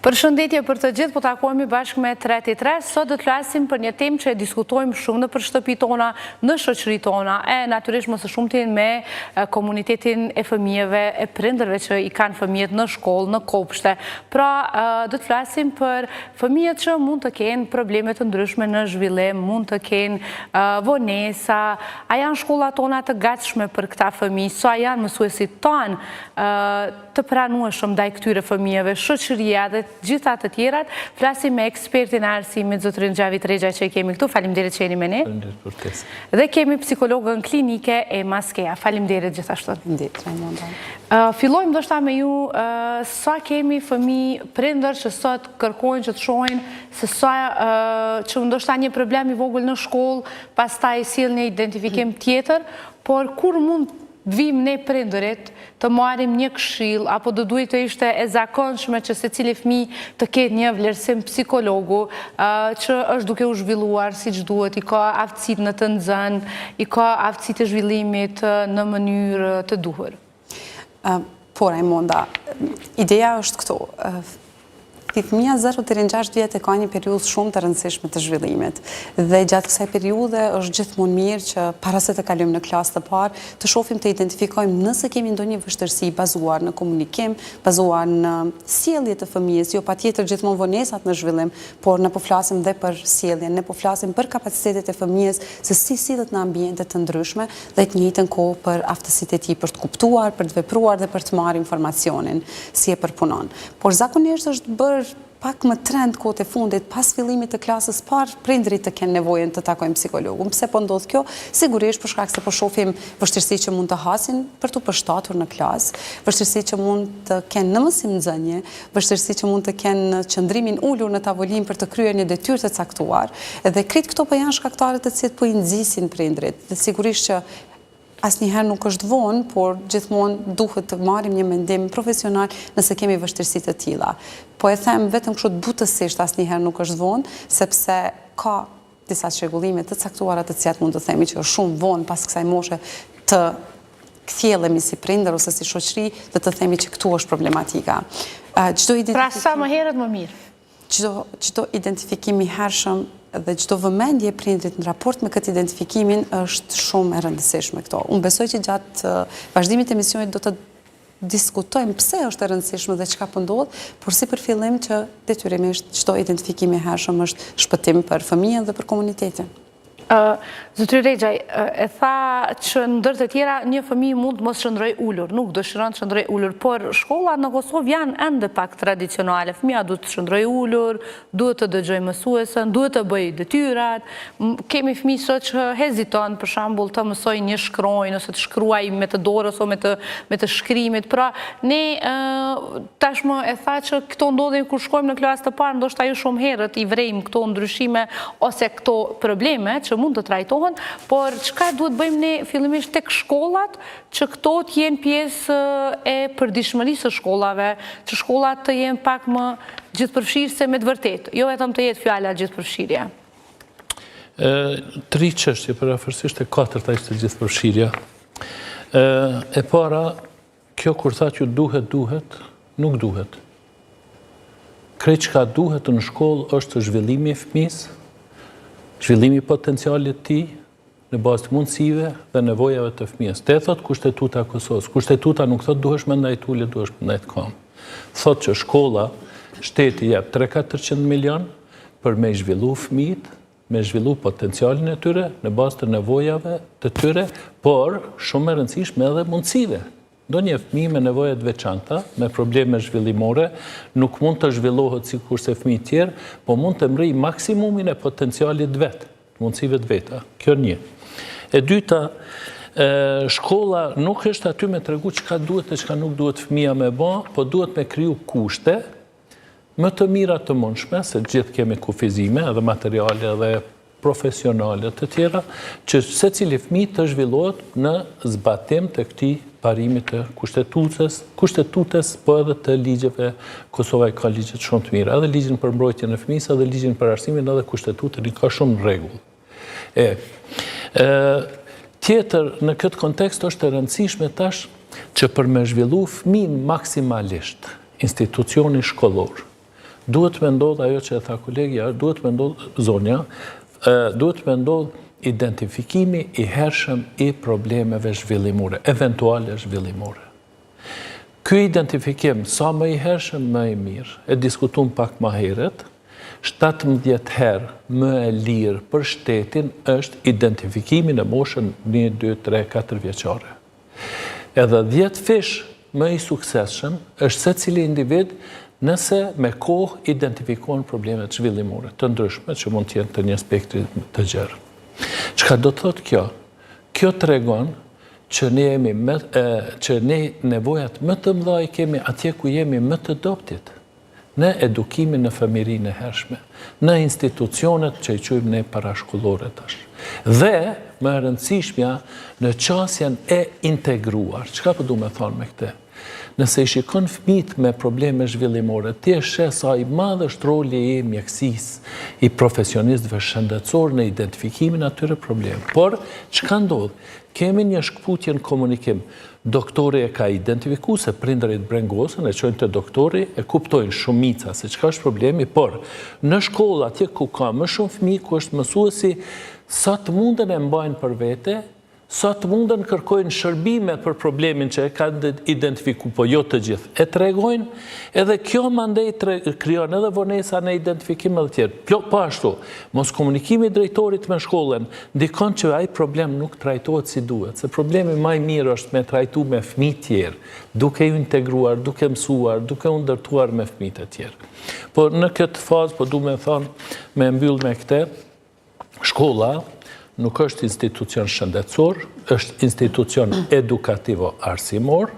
Përshëndetje për të gjithë, po takohemi bashkë me 33. Sot do të flasim për një temë që e diskutojmë shumë në për shtëpitë tona, në shoqëritë tona, e natyrisht më së shumtin me komunitetin e fëmijëve, e prindërve që i kanë fëmijët në shkollë, në kopshte. Pra, do të flasim për fëmijët që mund të kenë probleme të ndryshme në zhvillim, mund të kenë vonesa, a janë shkollat tona të gatshme për këta fëmijë, sa janë mësuesit tanë të pranueshëm ndaj këtyre fëmijëve, shoqëria dhe gjitha të tjerat. Flasim me ekspertin e arsimit, zotërin Gjavit Regja, që kemi këtu. Faleminderit që jeni me ne. Faleminderit për ftesën. Dhe kemi psikologën klinike Ema Skeja. Faleminderit gjithashtu. Faleminderit, Raimonda. Fillojmë ndoshta me ju, sa kemi fëmijë prindër që sot kërkojnë që të shohin se sa që ndoshta një problem i vogël në shkollë, pastaj sjell një identifikim tjetër, por kur mund vim ne prindërit të marrim një këshill, apo do duhet të ishte e zakonshme që secili fëmijë të ketë një vlerësim psikologu që është duke u zhvilluar siç duhet, i ka aftësitë në të nxënë, i ka aftësitë e zhvillimit në mënyrë të duhur. Po, Raimonda, ideja është këto. Fëmija 0 deri në 6 vjetë ka një periudhë shumë të rëndësishme të zhvillimit. Dhe gjatë kësaj periudhe është gjithmonë mirë që para se të kalojmë në klasë të parë, të shohim të identifikojmë nëse kemi ndonjë vështirësi bazuar në komunikim, bazuar në sjellje të fëmijës, jo patjetër gjithmonë vonesat në zhvillim, por ne po flasim dhe për sjelljen, ne po flasim për kapacitetet e fëmijës, se si sillet në ambiente të ndryshme dhe të njëjtën kohë për aftësitë e tij për të kuptuar, për të vepruar dhe për të marrë informacionin si e përpunon. Por zakonisht është bërë pak më trend kohët e fundit, pas fillimit të klasës parë, prindërit të kenë nevojën të takojnë psikologun. Pse po ndodh kjo? Sigurisht për shkak se po shohim vështirësi që mund të hasin për të përshtatur në klasë, vështirësi që mund të kenë në mësim nxënje, vështirësi që mund të kenë qëndrimin ulur në tavolinë për të kryer një detyrë të caktuar. Dhe krejt këto po janë shkaktarët të cilët po i nxisin prindërit. Dhe sigurisht që asnjëherë nuk është vonë, por gjithmonë duhet të marrim një mendim profesional nëse kemi vështirësi të tilla. Po e them vetëm kështu butësisht, asnjëherë nuk është vonë, sepse ka disa çrregullime të caktuara të cilat mund të themi që është shumë vonë pas kësaj moshe të kthjellemi si prindër ose si shoqëri dhe të themi që këtu është problematika. Pra sa më herët më mirë. Çdo identifikim i hershëm dhe çdo vëmendje e prindrit në raport me këtë identifikimin është shumë e rëndësishme këto. Unë besoj që gjatë vazhdimit të emisionit do të diskutojmë pse është e rëndësishme dhe çka po ndodh, por si për fillim që detyrimisht çdo identifikim i hershëm është shpëtim për fëmijën dhe për komunitetin. Zotëri Regja, e tha që ndër të tjera një fëmijë mund mos shndrojë ulur, nuk dëshiron të shndrojë ulur, por shkollat në Kosovë janë ende pak tradicionale. Fëmia duhet të shndrojë ulur, duhet të dëgjojë mësuesën, duhet të bëjë detyrat. Kemi fëmijë sot që heziton, për shembull, të mësojë një shkronjë ose të shkruajë me të dorës ose me të shkrimit. Pra, ne tashmë e tha që këto ndodhin kur shkojmë në klasë të parë, ndoshta jo shumë herët i vrejmë këto ndryshime ose këto probleme që mund të trajtohen, por çka duhet bëjmë ne fillimisht tek shkollat që këto të jenë pjesë e përditshmërisë së shkollave, që shkollat të jenë pak më gjithëpërfshirëse me të vërtetë, jo vetëm të jetë fjala gjithëpërfshirje. 3 çështje, përafërsisht e 4-ta ishte gjithëpërfshirja. E para, kjo kur thatë ju duhet, nuk duhet. Krejt çka duhet në shkollë është zhvillimi i fëmijës, zhvillimi i potencialit të tij në bazë të mundësive dhe nevojave të fëmijës. Te thot Kushtetuta e Kosovës. Kushtetuta nuk thot duhesh me ndajt ulje, duhesh me ndajt kam. Thot që shkolla, shteti jep 300-400 milion për me zhvillu fëmijët, me zhvillu potencialin e tyre në bazë të nevojave të tyre, por shumë e rëndësishme edhe mundësive. Ndonjë fëmijë me nevoja të veçanta, me probleme zhvillimore, nuk mund të zhvillohet sikur se fëmijë tjerë, po mund të mrrijë maksimumin e potencialit vet, mundësive të veta. Kjo një. E dyta, shkolla nuk është aty me tregu çka duhet e çka nuk duhet fëmia me bë, po duhet me kriju kushte më të mira të mundshme, se gjithë kemi kufizime, edhe materiale, edhe profesionale të tjera, që secili fëmijë të zhvillohet në zbatim të këtij parimit të kushtetutës, po edhe të ligjeve. Kosova ka ligjet shumë të mira, edhe ligjin për mbrojtjen e fëmijës, edhe ligjin për arsimin, edhe kushtetutën i ka shumë në rregull. Tjetër, në këtë kontekst është e rëndësishme tash që për me zhvillu fëmijën maksimalisht, institucioni shkollor duhet me ndodh ajo që e tha kolegja, duhet me ndodh zonja, duhet me ndodh identifikimi i hershëm i problemeve zhvillimore, eventuale zhvillimore. Ky identifikim, sa më i hershëm, më i mirë, e diskutum pak më herët, 17 herë më e lirë për shtetin është identifikimi në moshën 1, 2, 3, 4 vjeçare. Edhe 10 fish më i suksesshëm është se cili individ nëse me kohë identifikon problemet zhvillimore të ndryshme që mund të jenë të një spektri të gjerë. Çka do të thotë kjo? Kjo tregon që ne nevojat më të mëdha i kemi atje ku jemi më të dobtit, në edukimin në familjinë e hershme, në institucionet që i quajmë ne parashkollore tash. Dhe më e rëndësishmja në qasjen e integruar. Çka po du me thonë me këtë? Nëse i shikon fëmijët me probleme zhvillimore, ti e sheh sa i madh është roli i mjekësisë, i profesionistëve shëndetësor në identifikimin atyre probleme. Por çka ndodh? Kemi një shkputje në komunikim. Doktori e ka identifikuar se prindërit brengosën, e çojnë te doktori, e kuptojnë shumica se çka është problemi, por në shkollë atje ku ka më shumë fëmijë, ku është mësuesi, sa të mundën e mbajnë për vete, sa të mundën kërkojnë shërbime për problemin që e kanë identifikuar, po jo të gjithë. E tregojnë, edhe kjo mandej krijon edhe vonesa në identifikim edhe tjerë. Po ashtu, mos komunikimi i drejtorit me shkollën ndikon që ai problem nuk trajtohet si duhet, se problemi më i mirë është me trajtu me fëmijë tjerë, duke ju integruar, duke mësuar, duke u ndërtuar me fëmijët e tjerë. Po në këtë fazë, po du me thonë, me mbyll me këtë, shkolla nuk është institucion shëndetësor, është institucion edukativo-arsimor,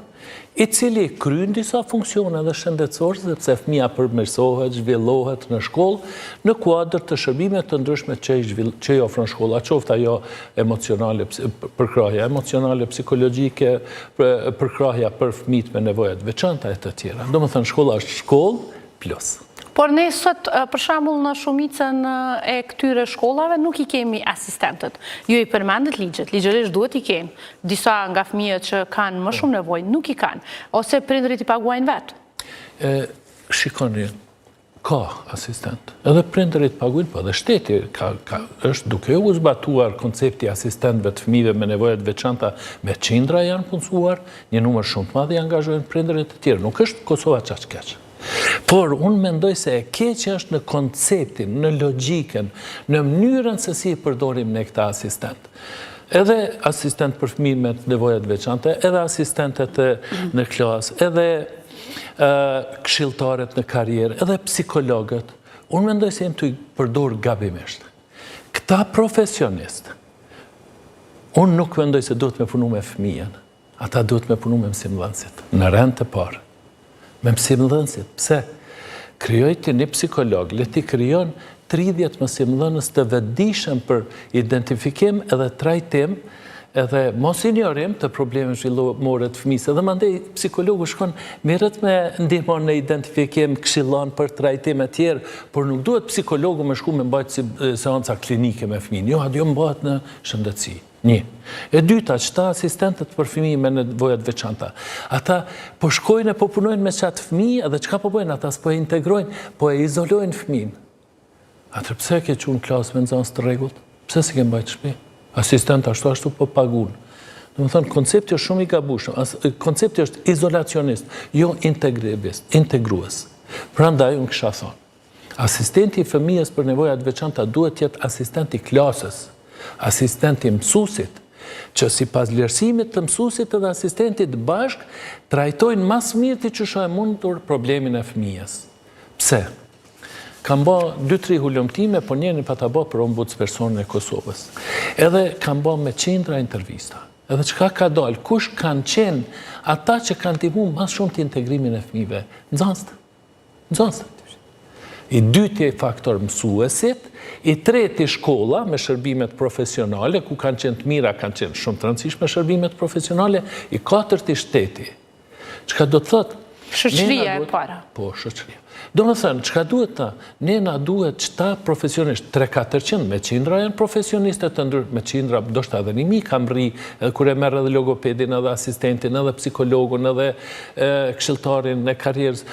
i cili kryen disa funksione dhe shëndetësor, sepse fëmia përmirësohet, zhvillohet në shkollë, në kuadër të shërbime të ndryshme që i ofron shkolla, qoftë ajo emocionale, përkrahja emocionale, psikologjike, përkrahja për fëmijët me nevojat veçanta e të tjera. Domethënë shkolla është shkollë plus. Por ne sot, për shembull, në shumicën e këtyre shkollave nuk i kemi asistentët. Ju i përmendet ligjet, ligjërisht duhet i kemi. Disa nga fëmijët që kanë më shumë nevojë nuk i kanë, ose prindërit i paguajnë vetë. Shikoni, ka asistent. Edhe prindërit paguajnë, po edhe shteti është duke u zbatuar koncepti asistentëve të fëmijëve me nevojat veçanta, me qindra janë punësuar, një numër shumë të madh i angazhojnë prindërit e tjerë. Nuk është Kosova çaq keq. Por unë mendoj se e keqja është në konceptin, në logjikën, në mënyrën se si i përdorim ne këta asistent. Edhe asistent për fëmijë me nevojat veçante, edhe asistentët në klasë, edhe këshilltarët në karrierë, edhe psikologët. Unë mendoj se janë të i përdor gabimisht. Këta profesionistë, unë nuk mendoj se duhet me punu me fëmijën, ata duhet me punu me mësimdhënësit, në rend të parë. Me mësimdhënësit. Pse? Krijoj ti një psikolog, le ti krijon 30 mësimdhënës të vetëdijshëm për identifikim edhe trajtim, edhe mos injorim të probleme zhvillimore të fëmijës. Edhe mandej psikologu shkon merret me ndihmon në identifikim, këshillon për trajtime të tjerë, por nuk duhet psikologu me shku me mbajt si seanca klinike me fëmijën. Jo, ajo mbahet në shëndetësi. Një. E dyta, qëta asistentët për fëmijë me nevojat veçanta. Ata po shkojnë e po punojnë me qatë fëmijë, edhe qka po bëjnë, ata s'po e integrojnë, po e izolojnë fëmijën. Atër pse ke qunë klasë me nëzans të regullt? Pse si ke mbajtë shtëpi? Asistent ashtu po pagun. Dhe më thënë, koncepti është shumë i gabushëm. Koncepti është izolacionist, jo integrues. Prandaj, unë kësha thonë, asistenti i fëmijës për nevojat veçanta duhet jetë asistenti klasës, asistenti mësusit, që si pas vlerësimit të mësusit edhe asistentit bashk, trajtojnë mas mirë të që shohë mundur problemin e fëmijës. Pse? Kam ba 2-3 hullumtime, po njeni pa ta ba për ombudspersonin e Kosovës. Edhe kam ba me qindra intervista. Edhe qka ka dalë, kush kanë qenë ata që kanë timu mas shumë të integrimin e fëmijëve? Nxënësit. I dyti faktor mësuesit, i treti shkolla me shërbimet profesionale, ku kanë qenë të mira, kanë qenë shumë të rëndësishme shërbimet profesionale, i katërti shteti. Çka do të thotë, Shoqëria e para. Po, shoqëria. Do më thënë, qka duhet ta? Ne na duhet qëta profesionisht, 3-400, me qindra janë profesionistet të ndryrë, me qindra, do shta edhe 1000 kam ri, kure merë edhe logopedin, edhe asistentin, edhe psikologun, edhe këshilltarin e karierës,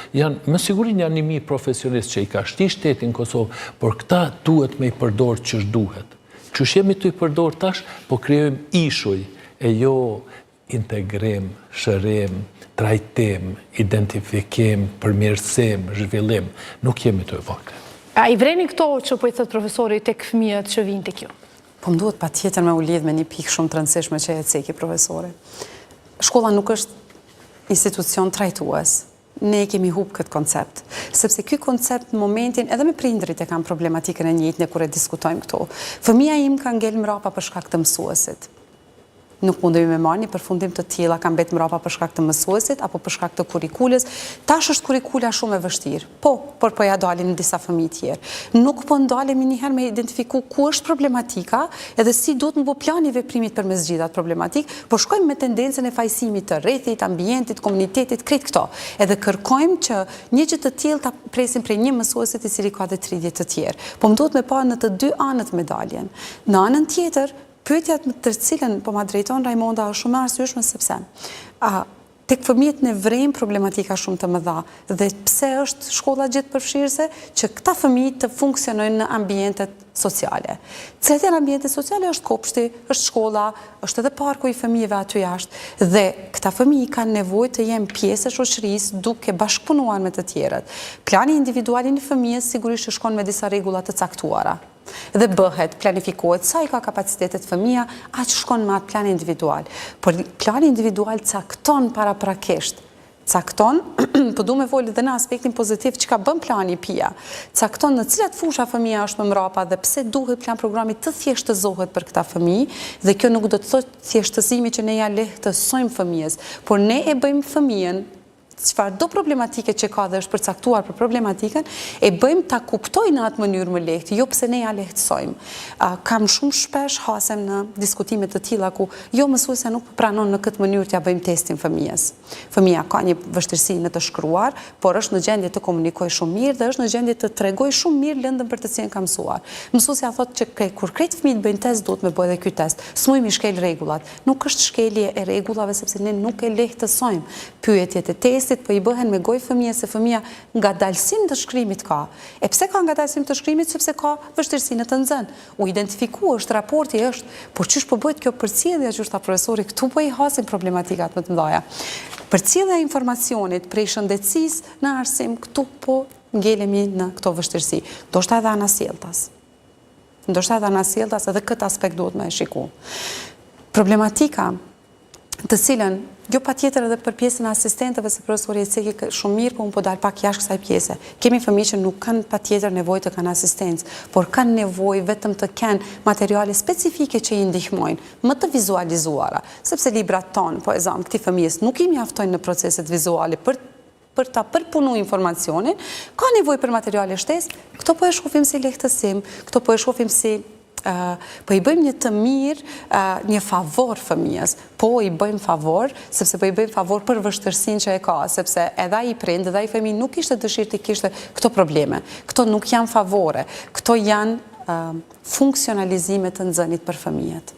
me sigurin janë 1000 profesionist që i ka shti shtetin Kosovë, por këta duhet me i përdor që duhet. Që jemi të i përdor tash, po krijojmë ishuj, e jo integrim, shërim, trajtim, identifikim, përmirësim, zhvillim. Nuk jemi të evokte. A i vreni këto që po i thëtë profesori tek fëmijët që vinë të kjo? Po më duhet pa tjetër me u lidh me një pikë shumë të rëndësishme që e ceki profesori. Shkolla nuk është institucion trajtues. Ne kemi hub këtë koncept. Sepse ky koncept në momentin, edhe me prindrit e kam problematikën e njëjtën kur e diskutojmë këto. Fëmia im ka ngel mrapa për shkak të mësuesit. Nuk mundemi me marrë një përfundim të tilla ka mbet mrapa për shkak të mësuesit apo për shkak të kurrikulës. Tash është kurrikula shumë e vështirë. Por po ja dalin në disa fëmijë tjerë. Nuk po ndalemi njëherë me identifiku ku është problematika, edhe si duhet më bë plani veprimit për me zgjidhat problematik, por shkojmë me tendencën e fajsimit të rrethit, ambientit, komunitetit, krejt këto. Edhe kërkojmë që një gjë të tillë ta presim prej një mësuesit i cili ka dhe 30 të tjerë. Po më duhet me pa në të dy anët medaljen. Në anën tjetër, pyetjat të cilën po ma drejton Raimonda është shumë e arsyeshme sepse tek fëmijët ne vrejmë problematika shumë të mëdha dhe pse është shkolla gjithë përfshirëse që këta fëmijë të funksionojnë në ambientet sociale. Cilat janë ambientet sociale? Është kopshti, është shkolla, është edhe parku i fëmijëve aty jashtë dhe këta fëmijë kanë nevojë të jenë pjesë e shoqërisë duke bashkëpunuar me të tjerët. Plani individual i një fëmije sigurisht shkon me disa rregulla të caktuara. Dhe bëhet, planifikohet, sa i ka kapacitetet fëmija, aq shkon me atë plan individual. Por plani individual cakton paraprakisht. Cakton, po du me folë dhe në aspektin pozitiv që ka bën plani PIA. Cakton në cilat fusha fëmija është më mrapa dhe pse duhet plan programi të thjeshtëzohet për këta fëmijë dhe kjo nuk do të thotë thjeshtësimi që ne ja lehtësojmë fëmijës, por ne e bëjmë fëmijën çfarë do problematike që ka dhe është përcaktuar për problematikën, e bëjmë ta kuptojnë në atë mënyrë më lehtë, jo pse ne ja lehtësojmë. Kam shumë shpesh hasem në diskutime të tilla ku jo mësuesja nuk pranon në këtë mënyrë t'ja bëjmë testin fëmijës. Fëmija ka një vështirësi në të shkruar, por është në gjendje të komunikojë shumë mirë dhe është në gjendje të tregojë shumë mirë lëndën për të cilën ka mësuar. Mësuesja thotë që kur krejt fëmijët bëjnë test duhet me bëjë edhe ky test. S'mujmë shkel rregullat. Nuk është shkelje e rregullave sepse ne nuk e lehtësojmë. Pyetjet e testit po i bëhen me gojë fëmija se fëmija nga dalsim të shkrimit ka. E pse ka nga dalsim të shkrimit? Sepse ka vështirësi në të nxënë. U identifiku është, raporti është, por çish po bëhet kjo përcjellja që është ta profesori, këtu po i hasin problematikat më të mëdha. Përcjellja e informacionit prej shëndetësisë në arsim, këtu po ngelemi në këto vështirësi. Ndoshta edhe anasjelltas. Ndoshta edhe anasjelltas edhe këtë aspekt duhet me shiku. Problematika të cilën jo pa tjetër edhe për pjesën e asistentëve, se profesori e ceki shumë mirë, po unë po dalë pak jashtë kësaj pjese. Kemi fëmijë që nuk kanë pa tjetër nevojë të kanë asistencë, por kanë nevojë vetëm të kenë materiale specifike që i ndihmojnë, më të vizualizuara, sepse librat tonë, po e zamë, këti fëmijës nuk i mjaftojnë në proceset vizuale për ta përpunu informacionin, ka nevojë për materiale shtesë, këto po e shohim si lehtësim, këto po e shohim si po i bëjmë një të mirë, një favor fëmijës, po i bëjmë favor, sepse po i bëjmë favor për vështërsinë që e ka, sepse edhe i prind, edhe i fëmijë nuk ishte dëshirë të kishte këto probleme. Këto nuk janë favore, këto janë funksionalizime të nxënit për fëmijët.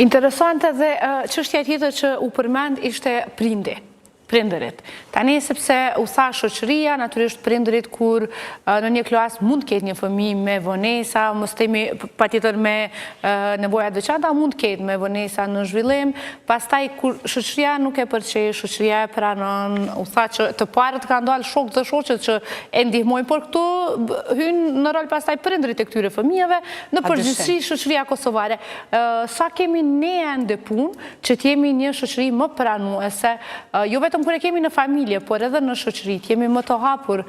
Interesante dhe çështja tjetër që u përmend ishte prindërit. Tani sepse u tha shoqëria, natyrisht prindërit kur në një klas mund të ketë një fëmijë me vonesa, mos themi patjetër me nevoja të veçanta, mund të ketë me vonesa në zhvillim, pastaj kur shoqëria nuk e përqej, shoqëria e pranon, u tha që të parët kanë dalë shokët dhe shoqet që e ndihmojnë, por këtu hyn në rol pastaj prindërit e këtyre fëmijëve, në përgjithësi shoqëria kosovare. Sa kemi ne ende punë që të jemi një shoqëri më pranuese, jo vetëm kur e kemi në familje, por edhe në shoqëri, jemi më të hapur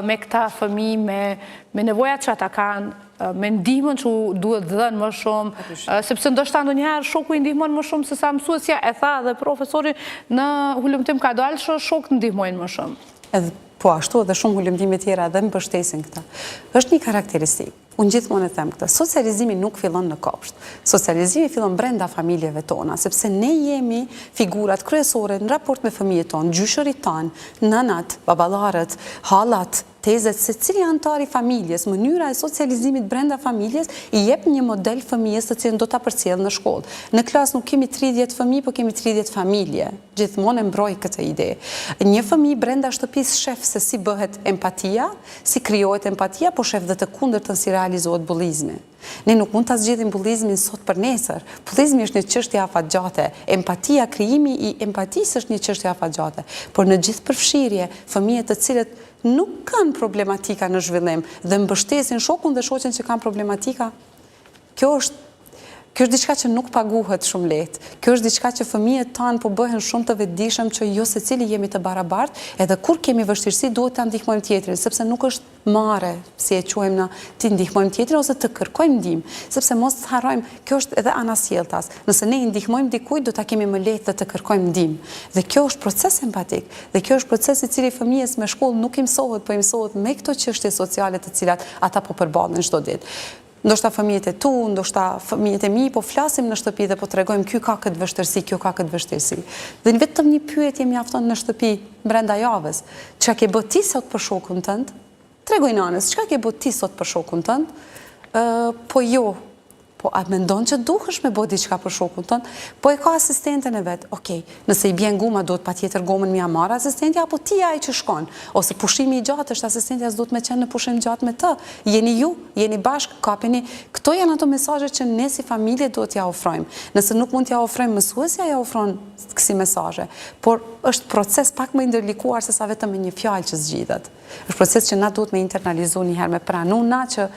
me këta fëmijë, me nevojat që ata kanë, me ndihmën që duhet dhënë më shumë, sepse ndoshta ndonjëherë shoku i ndihmon më shumë se sa mësuesja, e tha dhe profesori në hulumtim ka dalë që shokët ndihmojnë më shumë. Edhe po ashtu edhe shumë hulumtime tjera dhe më mbështesin këta. Është një karakteristikë. Unë gjithmonë e them këtë. Socializimi nuk fillon në kopsht. Socializimi fillon brenda familjeve tona, sepse ne jemi figurat kryesore në raport me fëmijët tonë, gjyshërit tanë, nënat, baballarët, hallat, tezet se cili antari familjes, mënyra e socializimit brenda familjes i jep një model fëmijës të cilën do ta përcjell në shkollë. Në klasë nuk kemi 30 fëmijë, po kemi 30 familje. Gjithmonë e mbroj këtë ide. Një fëmijë brenda shtëpisë shef se si bëhet empatia, si krijohet empatia, po shef dhe të kundërtën si realizohet bullizmi. Ne nuk mund ta zgjidhim bullizmin sot për nesër. Bullizmi është një çështje afatgjate. Empatia, krijimi i empatisë është një çështje afatgjate. Por në gjithë përfshirje, fëmijët të cilët nuk kanë problematika në zhvillim dhe mbështesin shokun dhe shoqen që kanë problematika, kjo është diçka që nuk paguhet shumë lehtë. Kjo është diçka që fëmijët tanë po bëhen shumë të vetëdijshëm që jo secili jemi të barabartë, edhe kur kemi vështirësi duhet ta ndihmojmë tjetrin, sepse nuk është marrë, si e quajmë na, ti ndihmojmë tjetrin ose të kërkojmë ndihmë, sepse mos të harrojmë, kjo është edhe ana sjelltas. Nëse ne i ndihmojmë dikujt, do ta kemi më lehtë dhe të kërkojmë ndihmë. Dhe kjo është proces empatik, dhe kjo është proces i cili fëmijës me shkollë nuk i mësohet, po i mësohet me këto çështje sociale të cilat ata po përballen çdo ditë. Ndoshta fëmijët e tu, ndoshta fëmijët e mi, po flasim në shtëpi dhe po tregojmë ky ka këtë vështirësi, kjo ka këtë vështirësi. Dhe vetëm një pyetje mjafton në shtëpi brenda javës. Çka ke bë ti sot për shokun tënd? Tregoj nanës, çka ke bë ti sot për shokun tënd? Po jo. Po a mendon që duhesh me bë diçka për shokun tënd? Po e ka asistenten e vet. Okej, nëse i bjen guma duhet patjetër gomën më marr asistenti apo ti ai që shkon? Ose pushimi i gjatë është asistenti as duhet me qenë në pushim gjatë me të. Jeni ju, jeni bashk, kapeni. Këto janë ato mesazhe që ne si familje duhet t'ja ofrojmë. Nëse nuk mund t'ja ofrojmë, mësuesja ja ofron kësi mesazhe. Por është proces pak më i ndërlikuar se sa vetëm me një fjalë që zgjidhet. Është proces që na duhet me internalizu një herë me pranu na që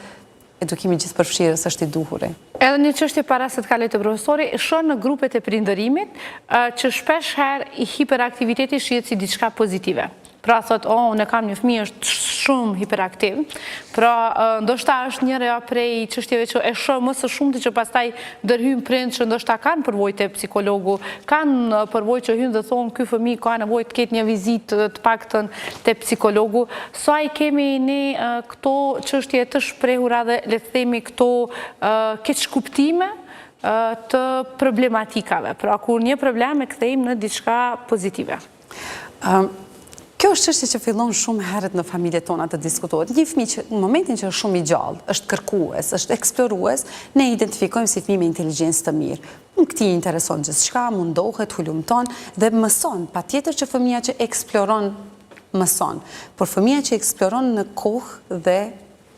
edukimi gjithë përfshirës është i duhuri. Edhe një çështje para se të kaloj te profesori, shoh në grupet e prindërimit që shpesh herë i hiperaktiviteti shihet si diçka pozitive. Pra thot, unë kam një fëmijë është shumë hiperaktiv. Pra ndoshta është njëra prej çështjeve që e shoh më së shumti që pastaj ndërhyjnë prind që ndoshta kanë përvojë te psikologu, kanë përvojë që hyn dhe thonë ky fëmijë ka nevojë të ketë një vizitë të paktën te psikologu. Sa i kemi ne këto çështje të shprehura dhe le të themi këto keq kuptime të problematikave. Pra kur një problem e kthejmë në diçka pozitive. Kjo është çështje që fillon shumë herët në familjet tona të diskutohet. Një fëmijë që në momentin që është shumë i gjallë, është kërkues, është eksplorues, ne identifikojmë si fëmijë me inteligjencë të mirë. Këtij intereson gjithçka, mundohet, hulumton dhe mëson. Patjetër që fëmia që eksploron mëson, por fëmia që eksploron në kohë dhe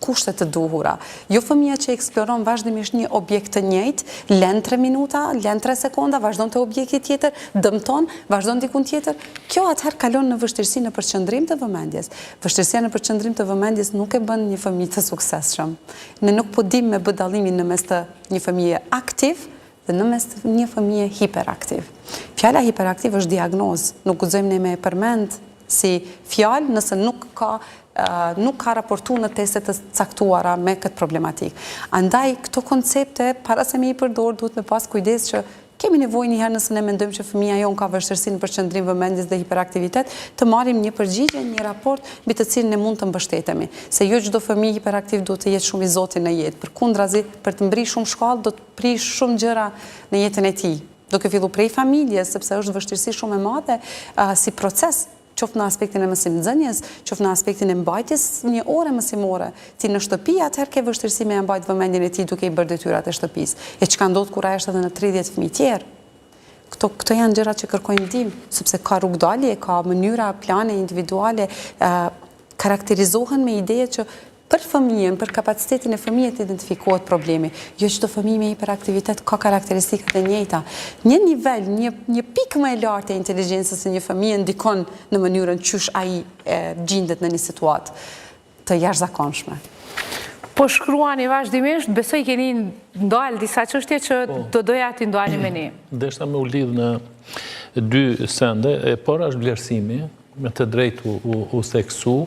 kushte të duhura. Jo fëmia që eksploron vazhdimisht një objekt të njëjtë, lën 3 minuta, lën 3 sekonda, vazhdon te objekti tjetër, dëmton, vazhdon dikun tjetër. Kjo atëherë kalon në vështirësi në përqendrim të vëmendjes. Vështirësia në përqendrim të vëmendjes nuk e bën një fëmijë të suksesshëm. Ne nuk po dimë me bë dallimin në mes të një fëmije aktiv dhe në mes të një fëmije hiperaktiv. Fjala hiperaktiv është diagnozë, nuk guxojmë ne me e përmend si fjalë nëse nuk ka raportu në testet të caktuara me këtë problematik. Andaj, këto koncepte, para se me i përdor, duhet me pas kujdes që kemi nevojë një herë nëse ne mendojmë që fëmia jon ka vështirësi në përqendrim vëmendjes dhe hiperaktivitet, të marrim një përgjigje, një raport mbi të cilin ne mund të mbështetemi. Se jo çdo fëmijë hiperaktiv duhet të jetë shumë i Zotit në jetë. Përkundrazi, për të mbri shumë shkallë, do të prish shumë gjëra në jetën e tij. Duke filluar prej familjes, sepse është vështirësi shumë e madhe si proces, qoftë në aspektin e mësimdhënies, qoftë në aspektin e mbajtjes një ore mësimore. Ti në shtëpi atëherë ke vështirësi me mbajt vëmendjen e tij duke i bërë detyrat e shtëpisë. E çka ndodh kur ai është edhe në 30 fëmijë tjerë. Këto janë gjëra që kërkojnë ndihmë, sepse ka rrugdalje, ka mënyra, plane individuale, karakterizohen me ide që për fëmijën, për kapacitetin e fëmijës të identifikohet problemi. Jo çdo fëmijë me hiperaktivitet ka karakteristikat e njëjta. Një nivel, një pikë më e lartë e inteligjencës së një fëmije ndikon në mënyrën qysh ai gjendet në një situatë të jashtëzakonshme. Po shkruani vazhdimisht, besoj keni ndalë disa çështje që do doja t'i ndalni me ne. Deshta me u lidh në 2 sende. E para është vlerësimi, me të drejtë u theksu,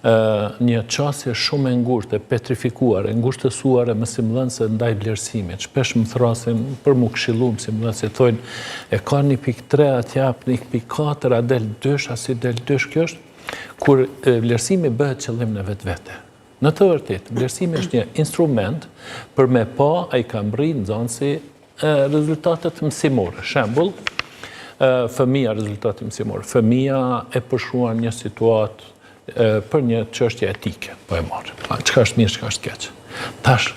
një qasje shumë e ngushtë, e petrifikuar, e ngushtësuar e mësimdhënëse ndaj vlerësimit. Shpesh më thrasin për mu këshillu mësimdhënëse, thonë, e ka 1.3 atjap, 1.4, a del 2, a si del 2, kjo është kur vlerësimi bëhet qëllim në vetë. Në të vërtet, vlerësimi është një instrument për me pa a i ka mbri në nxënësi rezultatet mësimore. Shembull, fëmia rezultate mësimore. Fëmia e përshruan një situatë për një çështje etike, po e marrë. Çka është mirë, çka është keq. Tash,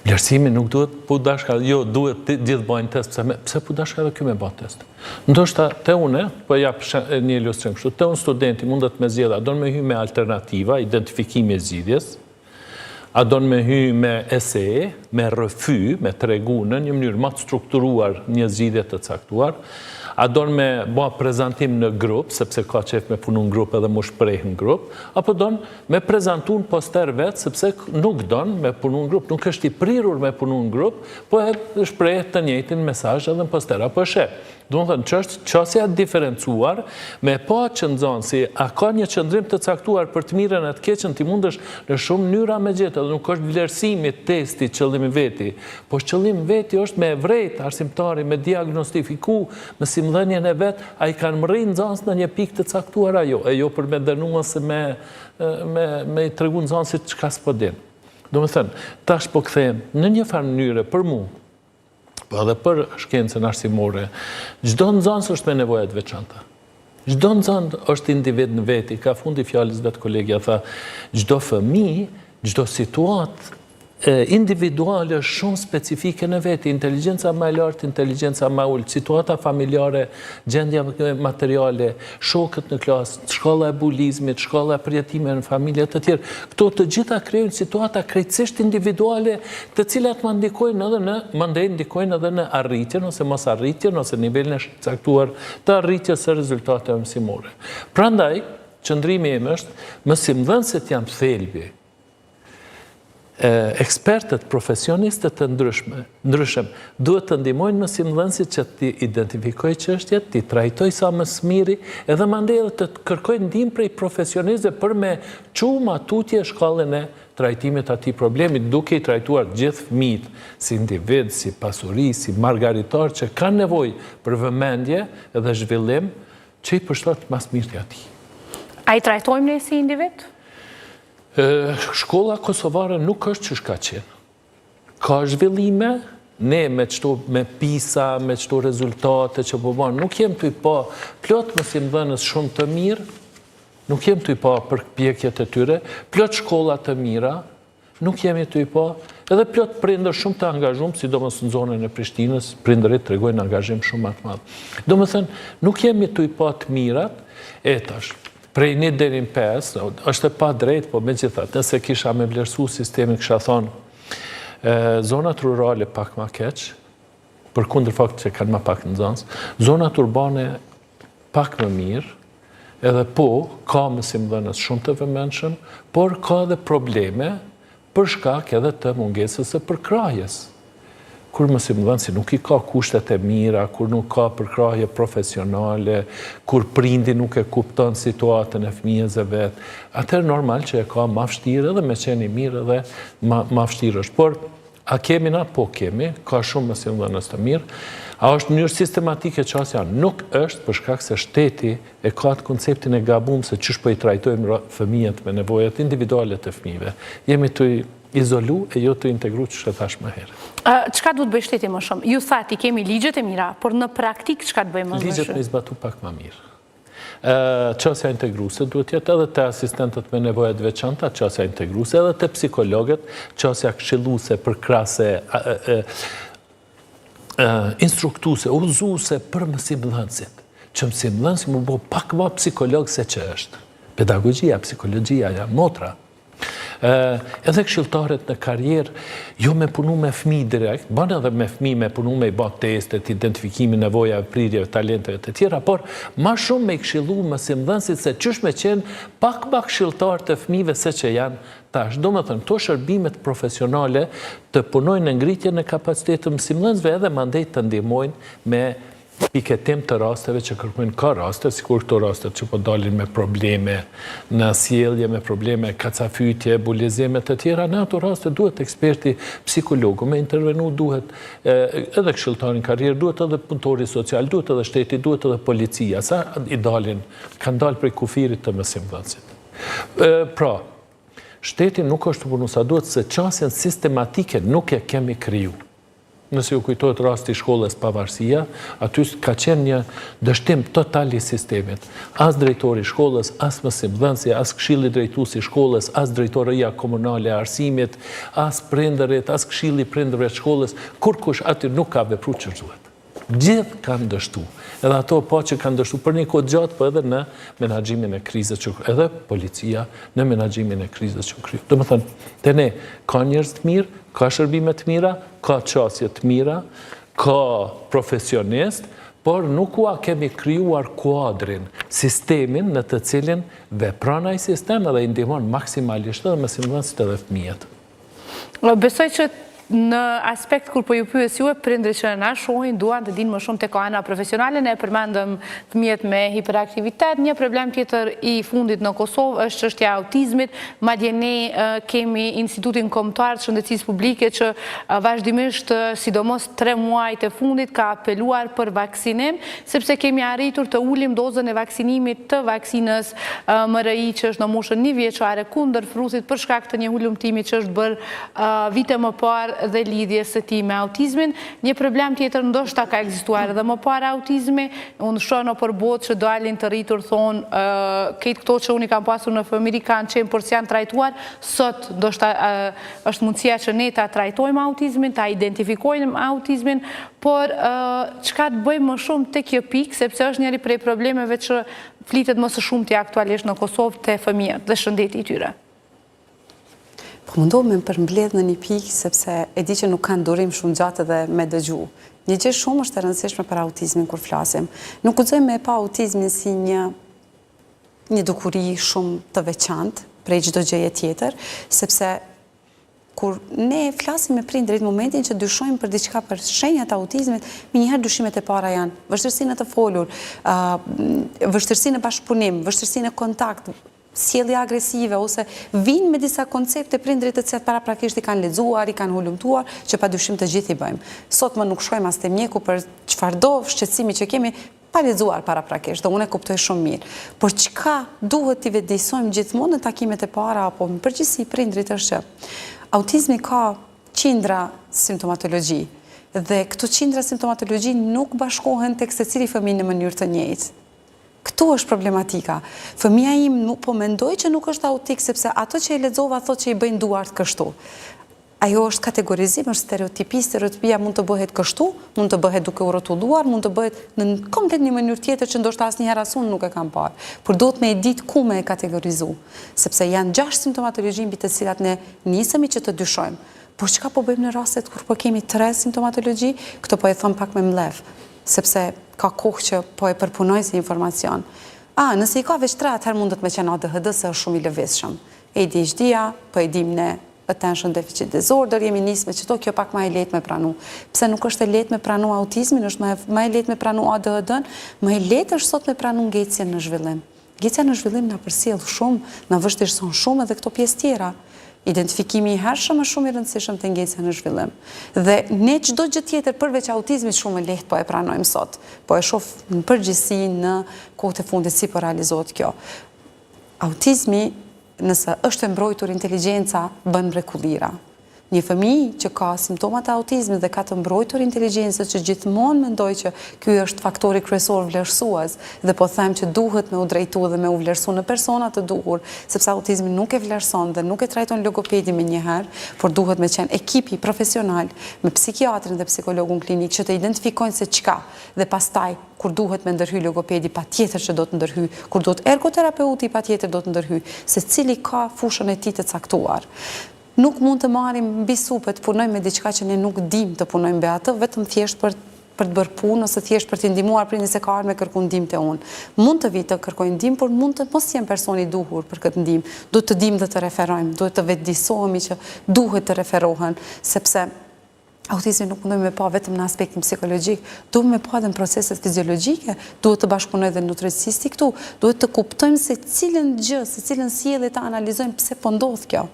vlerësimi nuk duhet po dashka, jo, duhet gjithë bëjnë test, pse po dashka edhe ky me bë test. Ndoshta te unë, po jap një ilustrim kështu, te unë studenti mundet me zgjedh, a don me hy me alternativa, identifikimi e zgjidhjes, a don me hy me ese, me rrëfy, me tregu në një mënyrë më të strukturuar një zgjidhje të caktuar, a don me bë prezantim në grup, sepse ka qef me punu në grup edhe mu shpreh në grup, apo don me prezantu në poster vetë, sepse nuk don me punu në grup, nuk është i prirur me punu në grup, po e shpreh të njëjtin mesazh edhe në poster, apo sheh. Do të thënë, çështja e diferencuar me pa që nxënësi a ka një qëndrim të caktuar për të mirën e të keqen, ti mundesh në shumë mënyra me gjetë, edhe nuk është vlerësimi, testi, qëllimi veti, po qëllimi veti është me vrejt arsimtari, me diagnostifiku mësimdhënien e vet, a i kanë mërri nxënës në një pikë të caktuar ajo, e jo për me dënua se me i tregu nxënësit çka s'po din. Do të thënë, tash po kthehem në një farë mënyre për mua, po edhe për shkencën arsimore, çdo nxënës është me nevojat veçanta. Çdo nxënës është individ në veti, ka fundi fjalës vet kolegja tha, çdo fëmijë, çdo situatë individuale është shumë specifike në veti, inteligjenca më e lartë, inteligjenca më e ulët, situata familjare, gjendja materiale, shokët në klasë, shkolla e bulizmit, shkolla e përjetimeve në familje të tjerë. Këto të gjitha krijojnë situata krejtësisht individuale, të cilat ndikojnë edhe në arritjen ose mos arritjen ose nivelin e caktuar të arritjes së rezultateve mësimore. Prandaj, qëndrimi im është, mësimdhënësit janë thelbi. Ekspertët, profesionistët të ndryshëm, duhet të ndihmojnë mësimdhënësit që t'i identifikoj çështjet, t'i trajtoj sa më së miri, edhe mandej edhe të kërkojnë ndihmë prej profesionistëve për me çu matutje shkallën e trajtimit atij problemi, duke i trajtuar gjithë fëmijët si individ, si pasuri, si margaritar që kanë nevojë për vëmendje edhe zhvillim që i përshtat mas mirë atij. A i trajtojmë ne si individ? Shkolla kosovare nuk është ç'ka qenë. Ka zhvillime, ne me PISA, me çdo rezultate që po bën, nuk jem të i pa plot mësimdhënës shumë të mirë, nuk jem të i pa përpjekjet e tyre, plot shkolla të mira, nuk jemi të i pa, edhe plot prindër shumë të angazhuar, sidomos në zonën e Prishtinës, prindërit tregojnë angazhim shumë më të madh. Domethënë, nuk jemi të i pa të mirat, tash. Prej 1 deri në 5, është e pa drejt, po megjithatë, nëse kisha me vlerësu sistemin, kisha thonë zonat rurale pak ma keq, përkundër faktit që kanë ma pak nxënës, zonat urbane pak më mirë, edhe po ka mësimdhënës shumë të vëmendshëm, por ka edhe probleme për shkak edhe të mungesës së përkrahjes. Kur mësimdhënësi nuk i ka kushtet e mira, kur nuk ka përkrahje profesionale, kur prindi nuk e kupton situatën e fëmijës e vet, atëherë normal që e ka ma vështirë edhe me qenë i mirë edhe ma vështirë është. Por, a kemi na? Po kemi, ka shumë mësimdhënës të mirë. A është mënyrë sistematike qasja? Nuk është, për shkak se shteti e ka atë konceptin e gabuar se çish po i trajtojmë fëmijët me nevojat individuale të fëmijëve. Jemi të izolu e jo të integru që thash më herë. Çka duhet bëj shteti më shumë? Ju thati kemi ligjet e mira, por në praktik çka të bëjmë më shumë? Ligjet me zbatu pak më mirë. Qasja integruese duhet jetë edhe të asistentët me nevojat veçanta, qasja integruese edhe të psikologët, qasja këshilluese për krase instruktuse, udhëzuese për mësimdhënësit, që mësimdhënësi më bëj pak më psikolog se që është. Pedagogjia, psikologjia, motra. Edhe këshilltarët në karrierë, jo me punu me fëmijë direkt, bën edhe me fëmijë me punu me i bë testet, identifikimi nevojave, prirjeve, talenteve të tjera, por më shumë me i këshillu mësimdhënësit se ç'është me qenë pak më këshilltar të fëmijëve se që janë tash. Domethënë, këto shërbimet profesionale të punojnë në ngritjen e kapacitetit të mësimdhënësve edhe mandej të ndihmojnë me piketim të rasteve që kërkojnë ka raste, sikur këto rastet që po dalin me probleme në sjellje, me probleme kacafytje, bulizime të tjera, në ato raste duhet eksperti psikologu, me intervenu duhet edhe këshilltarin karrierë, duhet edhe punëtori social, duhet edhe shteti, duhet edhe policia, sa i dalin, kanë dalë prej kufirit të mësimdhënësit. Pra, shteti nuk është të punu sa duhet se qasjen sistematike nuk e kemi kriju. Nëse ju kujtojt rasti shkollës pavarësia, aty ka qenë një dështim total i sistemit. As drejtori shkollës, as mësimdhënësi, as këshilli drejtuesi shkollës, as drejtoria komunale e arsimit, as prindërit, as këshilli prindërve të shkollës, kur kush aty nuk ka vepru që duhet. Gjithë kanë dështu. Edhe ato pa që kanë dështu për një kohë gjatë, po edhe në menaxhimin e krizës që edhe policia në menaxhimin e krizës që kriju. Do më thënë, te ne ka njerëz të mirë, ka shërbime të mira, ka qasje të mira, ka profesionist, por nuk ua kemi krijuar kuadrin, sistemin në të cilin vepron ai sistem edhe i ndihmon maksimalisht edhe mësimdhënësit edhe fëmijët. Besoj që në aspekt kur po ju pyes juve, prindrit që na shohin duan të dinë më shumë tek ana profesionale, ne përmendëm fëmijët me hiperaktivitet, një problem tjetër i fundit në Kosovë është çështja e autizmit, madje ne kemi Institutin Kombëtar të Shëndetësisë Publike që vazhdimisht, sidomos 3 muajt e fundit, ka apeluar për vaksinim, sepse kemi arritur të ulim dozën e vaksinimit të vaksinës MRI që është në moshën 1 vjeçare kundër frusit për shkak të një hulumtimi që është bërë vite më parë dhe lidhjes së tij me autizmin. Një problem tjetër ndoshta ka ekzistuar edhe më parë autizmi. Unë shoh në botë që dalin të rritur thonë këtë këto që unë i kam pasur në fëmijë kanë qenë por janë trajtuar, sot ndoshta është mundësia që ne ta trajtojmë autizmin, ta identifikojmë autizmin, por çka të bëjmë më shumë tek kjo pikë, sepse është njëri prej problemeve që flitet më së shumti aktualisht në Kosovë te fëmijët dhe shëndeti i tyre. Po mundohem me përmbledh në një pikë, sepse e di që nuk kanë durim shumë gjatë dhe me dëgju. Një gjë shumë është e rëndësishme për autizmin kur flasim. Nuk guxojmë me pa autizmin si një dukuri shumë të veçantë prej çdo gjëje tjetër, sepse kur ne flasim me prindërit në momentin që dyshojmë për diçka për shenjat e autizmit, njëherë dyshimet e para janë vështirësinë të folur, vështirësinë në bashkëpunim, vështirësinë në kontakt, sjellje agresive ose vinë me disa koncepte prindrit të cilat paraprakisht i kanë lexuar, i kanë hulumtuar, që padyshim të gjithë i bëjmë. Sot më nuk shkojmë as te mjeku për çfarëdo shqetësimi që kemi pa lexuar paraprakisht, dhe unë e kuptoj shumë mirë. Por çka duhet t'i vëdësojmë gjithmonë në takimet e para apo në përgjithësi prindrit është që autizmi ka qindra simptomatologji dhe këto qindra simptomatologji nuk bashkohen tek secili fëmijë në mënyrë të njëjtë. Këtu është problematika. Fëmija im po mendoj që nuk është autik, sepse ato që e lexova thot që i bëjnë duart kështu. Ajo është kategorizim, është stereotipi, stereotipia mund të bëhet kështu, mund të bëhet duke u rrotulluar, mund të bëhet në komplet një mënyrë tjetër që ndoshta asnjëherë as unë nuk e kam parë. Por duhet me e ditë ku me e kategorizu, sepse janë 6 simptomatologji mbi të cilat ne nisemi që të dyshojmë. Por çka po bëjmë në rastet kur po kemi 3 simptomatologji, këto po e them pak me mbledh, sepse ka kohë që po e përpunoj si informacion. Nëse i ka veç 3, atëherë mundet me qenë ADHD se është shumë i lëvizshëm. ADHD-a, po e dim ne attention deficit disorder, jemi nisë me qëto, kjo pak ma e letë me pranu. Pse nuk është e letë me pranu autizmin, është ma e letë me pranu ADHD-n, ma e letë është sot me pranu ngecjen në zhvillim. Ngecja në zhvillim na përcjell shumë, na vështirëson shumë edhe këto pjesë tjera. Identifikimi i hershëm është shumë i rëndësishëm te ngecja në zhvillim. Dhe ne çdo gjë tjetër përveç autizmit shumë lehtë po e pranojmë sot. Po e shoh në përgjithësi në kohët e fundit si po realizohet kjo. Autizmi, nëse është e mbrojtur inteligjenca, bën mrekullira. Një fëmijë që ka simptomat e autizmit dhe ka të mbrojtur inteligjencën, që gjithmonë mendoj që ky është faktori kryesor vlerësues dhe po them që duhet me u drejtu dhe me u vlerësu në persona të duhur, sepse autizmi nuk e vlerëson dhe nuk e trajton logopedi me njëherë, por duhet me qenë ekipi profesional me psikiatrin dhe psikologun klinik që të identifikojnë se çka dhe pastaj kur duhet me ndërhy logopedi patjetër që do të ndërhy, kur duhet ergoterapeuti patjetër do të ndërhy, secili ka fushën e tij të caktuar. Nuk mund të marrim mbi supë të punojmë me diçka që ne nuk dim të punojmë me atë, vetëm thjesht për të bërë punë ose thjesht për të ndihmuar prindin se ka ardhur me kërku ndihmë te unë. Mund të vi të kërkojnë ndihmë, por mund të mos jem personi i duhur për këtë ndihmë. Duhet të dim dhe të referojmë, duhet të vetëdijsohemi që duhet të referohen, sepse Autizmi nuk mundojmë me pa vetëm në aspektin psikologjik, duhet me pa edhe në proceset fiziologjike, duhet të bashkëpunojmë edhe nutricisti këtu, duhet të kuptojmë se cilën gjë, se cilën sjellje ta analizojmë pse po ndodh kjo.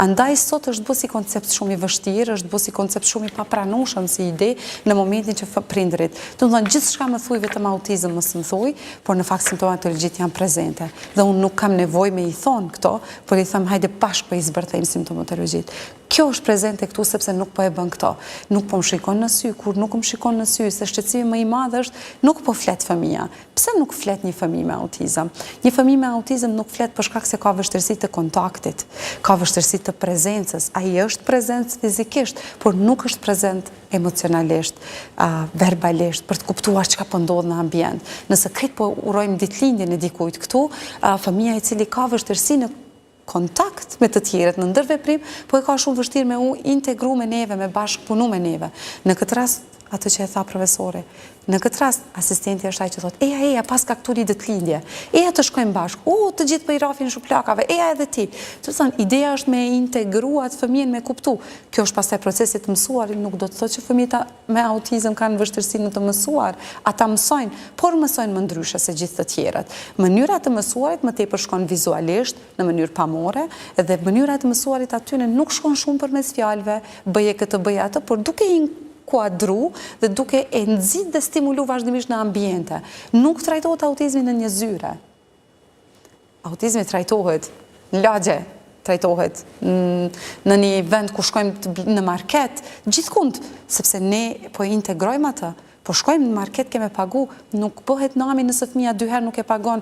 Andaj sot është bërë si koncept shumë i vështirë, është bërë si koncept shumë i papranueshëm si ide në momentin që prindërit. Do të thonë gjithçka më thuj vetëm autizëm mos më thuj, por në fakt simptomatologjit janë prezente. Dhe unë nuk kam nevojë me i thonë këto, por i them hajde bashkë po i zbërthejmë simptomatologjit. Kjo është prezente këtu sepse nuk po e bën këto. Nuk po më shikon në sy, kur nuk më shikon në sy, se shqetësimi më i madh është nuk po flet fëmia. Pse nuk flet një fëmijë me autizëm? Një fëmijë me autizëm nuk flet për shkak se ka vështirësi të kontaktit, ka vështirësi të prezencës. Ai është prezent fizikisht, por nuk është prezent emocionalisht, verbalisht, për të kuptuar çka po ndodh në ambient. Nëse krejt po urojmë ditëlindjen e dikujt këtu, fëmia i cili ka vështirësi në kontakt me të tjerët në ndërveprim, po e ka shumë vështirë me u integru me neve, me bashkëpunu me neve. Në këtë rast, atë që e tha profesori, në këtë rast, asistenti është ai që thot, eja, pas ka këtu një ditëlindje, eja të shkojmë bashkë, të gjithë për i rafin shuplakave, eja edhe ti. Të thënë, ideja është me integru atë fëmijën me kuptu. Kjo është pastaj procesit mësuar, nuk do të thotë që fëmijët me autizëm kanë vështirësi në të mësuar, ata mësojnë, por mësojnë më ndryshe se gjithë të tjerët. Mënyra të mësuarit më tepër shkon vizualisht, në mënyrë pamore, dhe mënyra të mësuarit atyne nuk shkon shumë përmes fjalëve, bëje këtë, bëje atë, por duke kuadru dhe duke e nxit dhe stimulu vazhdimisht në ambiente. Nuk trajtohet autizmi në një zyre. Autizmi trajtohet në lagje, trajtohet në një vend ku shkojmë në market, gjithkund, sepse ne po integrojmë atë. Po shkojmë në market keme pagu, nuk bëhet nami nëse fëmia 2 herë nuk e pagon,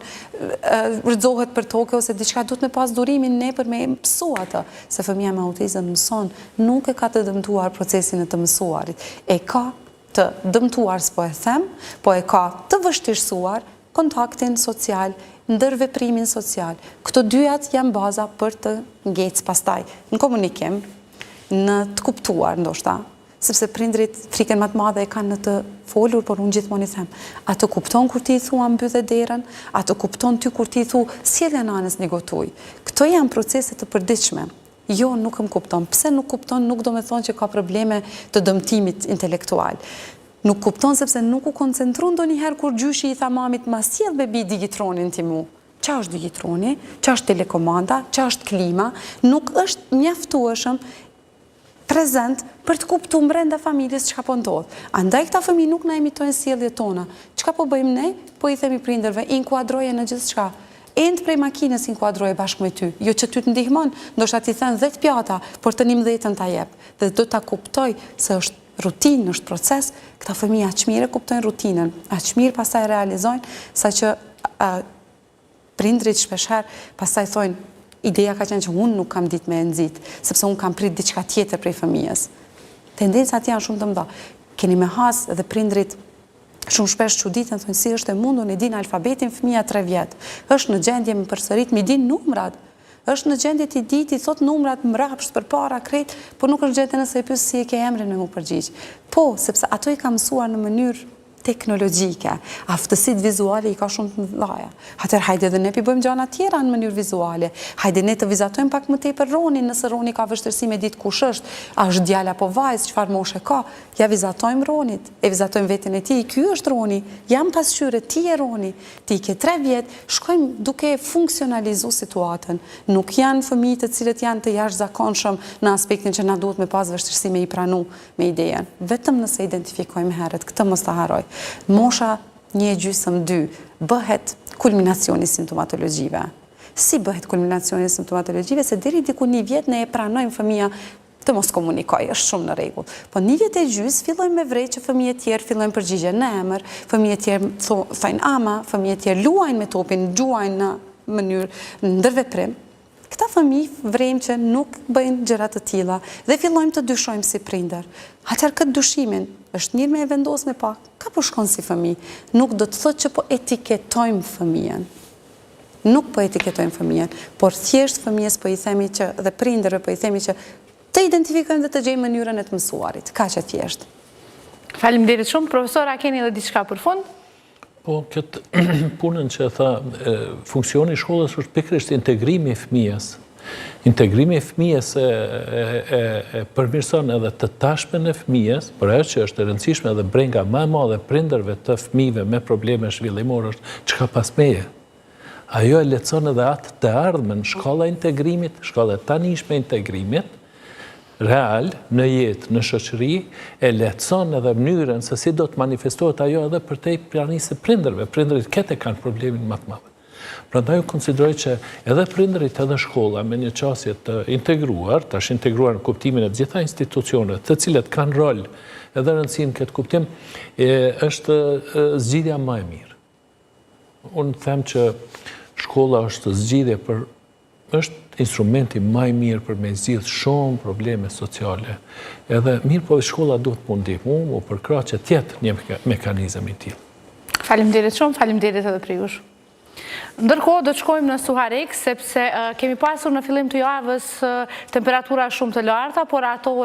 rëzohet për toke ose diçka, duhet me pas durimin ne për me mësu atë, se fëmia me autizëm mëson, nuk e ka të dëmtuar procesin e të mësuarit, e ka të dëmtuar s'po e them, po e ka të vështirësuar kontaktin social, ndërveprimin social. Këto dyjat janë baza për të ngecë pastaj në komunikim, në të kuptuar ndoshta, sepse prindrit frikën më të madhe e kanë në të folur, por unë gjithmonë i them, atë kupton kur ti i thua mbyllë derën, atë kupton ty kur ti i thu sjellja nanës një gotuj. Këto janë procese të përditshme. Jo, nuk më kupton. Pse nuk kupton, nuk do me thonë që ka probleme të dëmtimit intelektual. Nuk kupton sepse nuk u koncentru ndonjëherë kur gjyshi i tha mamit ma sjell bebi digitronin ti mu. Qa është digitroni, qa është telekomanda, qa është klima, nuk është mjaftueshëm prezent për të kuptu brenda familjes çka po ndodh. Andaj këta fëmijë nuk na emitojnë sjelljet tona. Çka po bëjmë ne? Po i themi prindërve, inkuadroje në gjithçka. End prej makinës inkuadroje bashkë me ty. Jo që ty të ndihmon, ndoshta ti thën 10 pjata, por të 11-ën ta jep. Dhe do ta kuptoj se është rutinë, është proces. Këta fëmijë aq mirë kuptojnë rutinën, aq mirë pastaj realizojnë, saqë prindrit shpeshherë pastaj thonë ideja ka qenë që unë nuk kam ditë me e nxit, sepse unë kam prit diçka tjetër prej fëmijës. Tendencat janë shumë të mëdha. Keni me has dhe prindrit shumë shpesh çuditën, thonë si është e mundur ne din alfabetin fëmia 3 vjet. Është në gjendje me përsërit mi din numrat. Është në gjendje ti di ti thot numrat mbrapsht përpara krejt, por nuk është gjendje nëse e pyes si e ke emrin me mu përgjigj. Po, sepse ato i ka mësuar në mënyrë teknologjike, aftësit vizuale i ka shumë të mëdha. Atëherë hajde dhe ne pi bëjmë gjëra tjera në mënyrë vizuale. Hajde ne të vizatojmë pak më tepër Ronin, nëse Roni ka vështirësi me ditë kush është, a është djalë apo vajzë, çfarë moshe ka. Ja vizatojmë Ronit, e vizatojmë veten e tij, ky është Roni, jam pasqyre, ti je Roni, ti ke 3 vjet, shkojmë duke funksionalizuar situatën. Nuk janë fëmijë të cilët janë të jashtëzakonshëm në aspektin që na duhet me pas vështirësi me i pranu me idejen. Vetëm nëse identifikojmë herët, këtë mos ta harroj. Mosha 1,2 bëhet kulminacioni simptomatologjive. Si bëhet kulminacioni simptomatologjive? Se deri diku 1 vjet ne e pranojmë fëmia të mos komunikoj, është shumë në rregull. Po 1 vjet e gjys fillojmë me vrej që fëmijët tjerë fillojnë përgjigjen në emër, fëmijët tjerë thojnë ama, fëmijët tjerë luajnë me topin, gjuajnë në mënyrë ndërveprim. Këta fëmijë vrejmë që nuk bëjnë gjëra të tilla dhe fillojmë të dyshojmë si prindër. Atëherë këtë dyshimin është mirë me e vendos me pa, ka po shkon si fëmijë. Nuk do të thotë që po etiketojmë fëmijën. Nuk po etiketojmë fëmijën, por thjesht fëmijës po i themi që dhe prindërve po i themi që të identifikojmë dhe të gjejmë mënyrën e të mësuarit. Kaq e thjesht. Faleminderit shumë, profesor, a keni edhe diçka për fund? Po, këtë punën që e tha, funksioni i shkollës është pikërisht integrimi i fëmijës Integrimi e fëmijës e përmirëson edhe të tashmen e fëmijës, për ajo që është e rëndësishme edhe brenga më e madhe prindërve të fëmijëve me probleme zhvillimore është çka pas meje. Ajo e lehtëson edhe atë të ardhmen, shkolla e integrimit, shkolla e tanishme e integrimit, real, në jetë, në shoqëri, e lehtëson edhe mënyrën se si do të manifestohet ajo edhe për te pranisë e prindërve. Prindërit kete kanë problemin më të madh. Prandaj unë konsideroj që edhe prindërit edhe shkolla me një qasje të integruar, tash integruar në kuptimin e gjitha institucionet, të cilet kanë rol edhe rëndësinë këtë kuptim, është zgjidhja më e mirë. Unë them që shkolla është zgjidhje është instrumenti më i mirë për me zgjidh shumë probleme sociale. Edhe mirë po shkolla duhet të ndihmu, mu përkrah që tjetë një mekanizëm i tillë. Faleminderit shumë, faleminderit edhe për jush. Ndërkohë do të shkojmë në Suharekë, sepse kemi pasur në fillim të javës temperatura shumë të larta, por ato